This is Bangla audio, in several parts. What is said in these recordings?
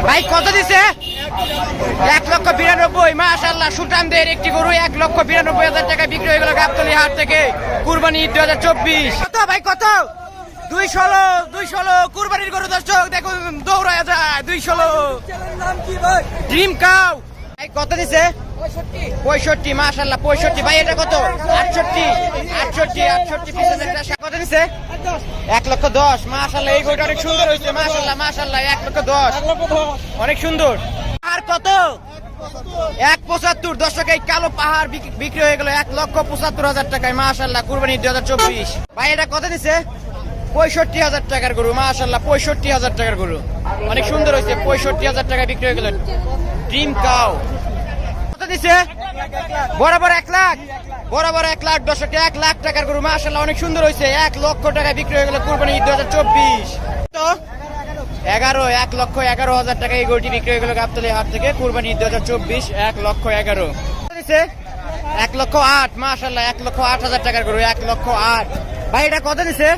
ভাই কত দিছে? 1,92,000। মাশাআল্লাহ, সুঠামদের একটি গরু 1,92,000 টাকা বিক্রি হয়ে গেল গাবতলী হাট থেকে। কুরবানি ঈদ 2024। কত ভাই কত? 216 কুরবানির গরু দর্শক দেখুন দৌড়ায় যায়। 216 ড্রিম কাউ। ভাই কত দিছে? 65। মাশাআল্লাহ 65। ভাই এটা কত? 68 পিছনে কত দিছে? 1,10,000। মাশাআল্লাহ এই গরুটা অনেক সুন্দর হয়েছে। মাশাআল্লাহ 1,10,000 অনেক সুন্দর। আর কত? 1,75। দর্শক এই কালো পাহাড় বিক্রি হয়ে গেল 1,75,000 টাকায়। মাশাআল্লাহ কুরবানি 2024। ভাই এটা কত দিছে? 65,000 টাকার গরু। মাশাআল্লাহ 65,000 টাকার গরু অনেক সুন্দর হয়েছে। 65,000 টাকা বিক্রি হয়ে গেল ড্রিম কাউ। কত দিছে? বরাবর 1 লাখ। বরাবর 1 লাখ দর্শক 1 লাখ টাকার গরু। মাশাআল্লাহ অনেক সুন্দর হয়েছে। 1 লক্ষ টাকা বিক্রি হয়ে গেল কুরবানি 2024। তো 1,11,000 টাকা এই গরুটি বিক্রি হয়ে গেল গাবতলী হাট থেকে কুরবানি 2024। 1,11,000 দিছে 1,08,000। মাশাআল্লাহ 1,08,000 টাকার গরু। 1,08,000। ভাই এটা কত দিছে?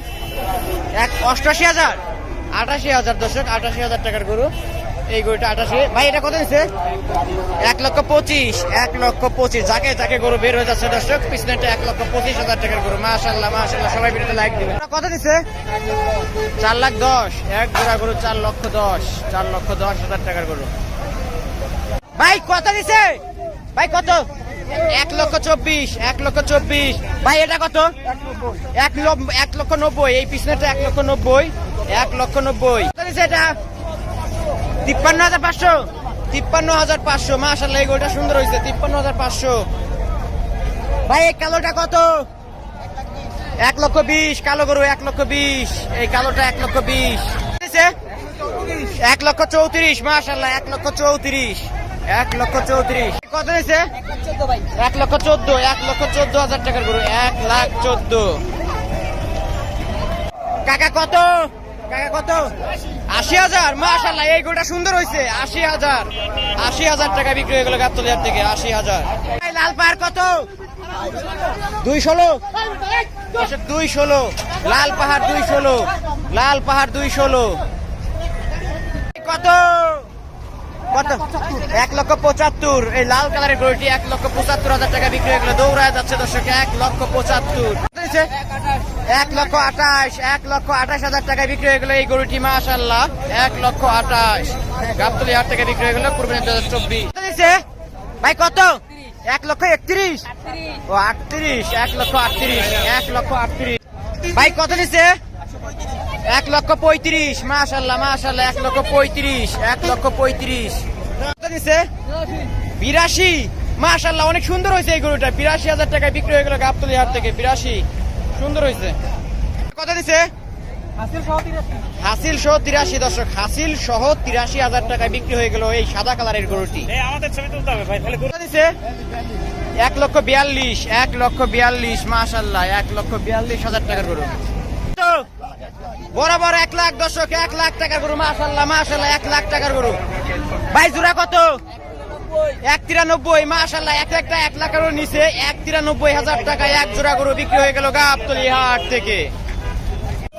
88,000। 88,000 দর্শক 88,000 টাকার গরু এই গরুটা 88। ভাই এটা কত দিছে? 1,25,000। 1,25,000। যাকে যাকে গরু বের হয়ে যাচ্ছে দর্শক পিছনে 1,25,000 টাকার গরু। মাশাআল্লাহ সবাই ভিডিওতে লাইক দিবেন। কত দিছে? 4,10,000। এক জোড়া গরু 4,10,000। 4,10,000 টাকার গরু। ভাই কত দিছে? ভাই কত? 1,24,000। 1,24,000। ভাই এটা কত? 1,90,000। এই পিছনেটা 1,90,000। 1,90,000 কত দিছে এটা? 53,500। 53,500। মাশাআল্লাহ এই গরুটা সুন্দর হয়েছে। 53,500। ভাই এই কালোটা কত? 1,20,000। কালো গরু 1,20,000। এই কালোটা 1,20,000। 1,34,000। মাশাআল্লাহ 1,34,000। 1,34,000 কত দিছে? 1,14,000। 1,14,000 টাকার গরু। 1,14,000 কাকা কত? কাকা কত? 80,000। মাশাআল্লাহ এই গরুটা সুন্দর হয়েছে। 80,000। 80,000 টাকা বিক্রি হয়ে গেল গাবতলী হাট থেকে। 80,000। লাল পাহাড় কত? 216। 216 লাল পাহাড়। 216 লাল পাহাড়। 216 কত? কত? 1,75,000। এই লাল কালারের গরুটি 1,75,000 টাকা বিক্রি হয়ে গেল। দৌড়ায় যাচ্ছে দর্শক 1,75,000। 1,28,000। 1,28,000 টাকা বিক্রি হয়ে গেল এই গরুটি। মাশাআল্লাহ 1,28,000 গাবতলী হাট থেকে বিক্রি হয়ে গেল কুরবানি 2024। ভাই কত? 1,31,000। ও 38। 1,38,000। 1,38,000 ভাই কত দিছে? 1,35,000। মাশাআল্লাহ 1,35,000। 1,35,000 কত দিছে? 82। মাশাআল্লাহ অনেক সুন্দর হয়েছে এই গরুটা। 82,000 টাকায় বিক্রি হয়ে গেল গাবতলী হাট থেকে। 82 সুন্দর হয়েছে। কত দিছে? হাসিল সহ 83 দর্শক। হাসিল সহ 83,000 টাকায় বিক্রি হয়ে গেল এই সাদা কালারের গরুটি। আমাদের ছবি তুলতে হবে ভাই। কত দিছে? 1,42,000। 1,42,000 মাশাআল্লাহ 1,42,000 টাকার গরু। বরাবর 1 লাখ দর্শক। 1 লাখ টাকার গরু। মাশাআল্লাহ 1 লাখ টাকার গরু। ভাই জোড়া কত? 1,93,000। মাশাআল্লাহ 1 লাখেরও নিচে 1,93,000 টাকায় এক জোড়া গরু বিক্রি হয়ে গেল গাবতলী হাট থেকে।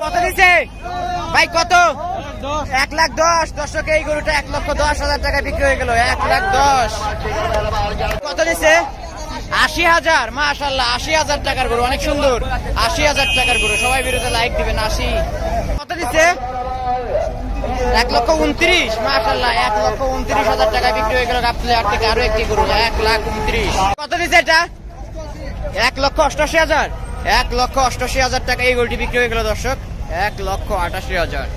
কত দিছে? ভাই কত? 1,10,000 দর্শক এই গরুটা 1,10,000 টাকায় বিক্রি হয়ে গেল। 1,10,000 কত দিছে? 80,000। মাশাআল্লাহ 80,000 টাকার গরু অনেক সুন্দর। 80,000 টাকার গরু সবাই ভিডিওতে লাইক দিবেন। 80 কত দিছে? 1,29,000। মাশাআল্লাহ 1,29,000 টাকায় বিক্রি হয়ে গেল গাবতলী হাট থেকে আরো একটি গরু। 1,29,000 কত দিছে এটা? 1,88,000। 1,88,000 টাকা এই গরুটি বিক্রি হয়ে গেল দর্শক। 1,88,000।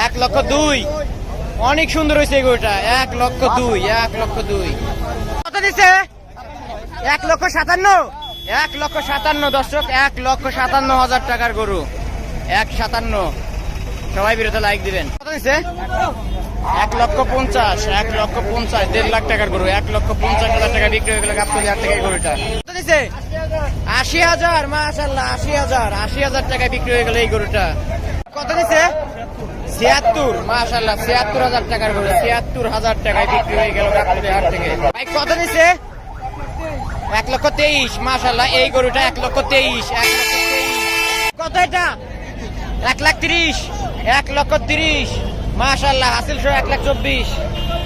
1,02,000 অনেক সুন্দর হয়েছে এই গরুটা। 1,02,000। 1,02,000 কত দিছে? 1,57,000। 1,57,000 দর্শক। 1,57,000 টাকার গরু। 1,57 সবাই ভিডিওতে লাইক দিবেন। কত দিছে? 1,50,000। 1,50,000 1.5 লাখ টাকার গরু। 1,50,000 টাকা বিক্রি হয়ে গেল গাবতলী হাট থেকে এই গরুটা। কত দিছে? 80,000। মাশাআল্লাহ 80,000। 80,000 টাকা বিক্রি হয়ে গেল এই গরুটা। কত দিছে? 76। মাশাআল্লাহ 76,000 টাকার গরু। 76,000 টাকায় বিক্রি হয়ে গেল গাবতলী হাট থেকে। ভাই কত দিছে? 1,23,000। মাশাআল্লাহ এই গরুটা 1,23,000। 1,23,000 কত এটা? 1,30,000। 1,30,000 মাশাআল্লাহ হাসিল সহ 1,24,000।